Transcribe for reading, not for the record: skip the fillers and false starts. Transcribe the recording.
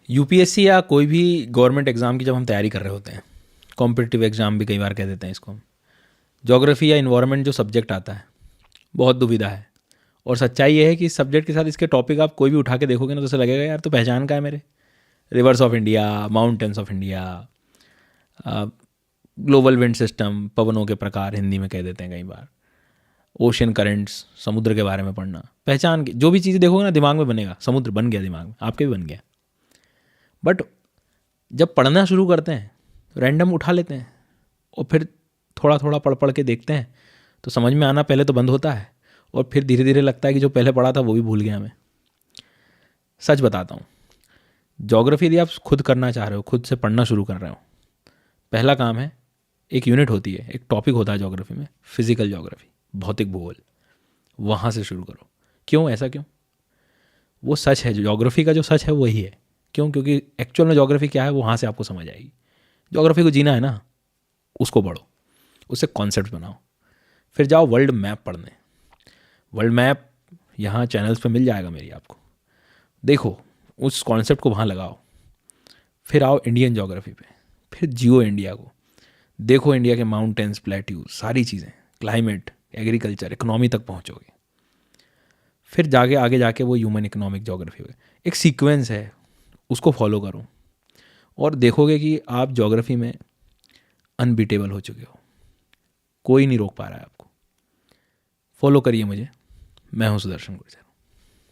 UPSC या कोई भी गवर्नमेंट एग्ज़ाम की जब हम तैयारी कर रहे होते हैं, कॉम्पिटिटिव एग्ज़ाम भी कई बार कह देते हैं इसको हम, ज्योग्राफी या इन्वायरमेंट जो सब्जेक्ट आता है, बहुत दुविधा है। और सच्चाई ये है कि इस सब्जेक्ट के साथ इसके टॉपिक आप कोई भी उठा के देखोगे ना तो ऐसा लगेगा यार तो पहचान का है मेरे। Rivers of India, mountains of India, global wind system, पवनों के प्रकार हिंदी में कह देते हैं कई बार, ओशन करेंट्स, समुद्र के बारे में पढ़ना, पहचान की जो भी चीज़ देखोगे ना दिमाग में बनेगा, समुद्र बन गया दिमाग में, आपके भी बन गया। बट जब पढ़ना शुरू करते हैं रैंडम उठा लेते हैं और फिर थोड़ा थोड़ा पढ़ पढ़ के देखते हैं तो समझ में आना पहले तो बंद होता है और फिर धीरे धीरे लगता है कि जो पहले पढ़ा था वो भी भूल गया मैं। सच बताता हूँ, ज्योग्राफी यदि आप खुद करना चाह रहे हो, खुद से पढ़ना शुरू कर रहे हो, पहला काम है, एक यूनिट होती है, एक टॉपिक होता है ज्योग्राफी में, फिजिकल ज्योग्राफी, भौतिक भूगोल, वहाँ से शुरू करो। क्यों ऐसा क्यों? वो सच है, ज्योग्राफी का जो सच है वही है। क्यों? क्योंकि एक्चुअल में ज्योग्राफी क्या है वो वहाँ से आपको समझ आएगी। ज्योग्राफी को जीना है ना, उसको पढ़ो, उससे कॉन्सेप्ट बनाओ, फिर जाओ वर्ल्ड मैप पढ़ने। वर्ल्ड मैप यहाँ चैनल्स पे मिल जाएगा मेरी, आपको देखो, उस कॉन्सेप्ट को वहाँ लगाओ। फिर आओ इंडियन ज्योग्राफी पे, फिर जियो इंडिया को देखो, इंडिया के माउंटेन्स, प्लेट्यूज, सारी चीज़ें, क्लाइमेट, एग्रीकल्चर, इकोनॉमी तक पहुँचोगे। फिर जाके आगे जाके वो ह्यूमन इकोनॉमिक ज्योग्राफी हो, एक सीक्वेंस है, उसको फॉलो करो और देखोगे कि आप ज्योग्राफी में अनबीटेबल हो चुके हो, कोई नहीं रोक पा रहा है आपको। फॉलो करिए मुझे, मैं हूँ सुदर्शन गुर्जर।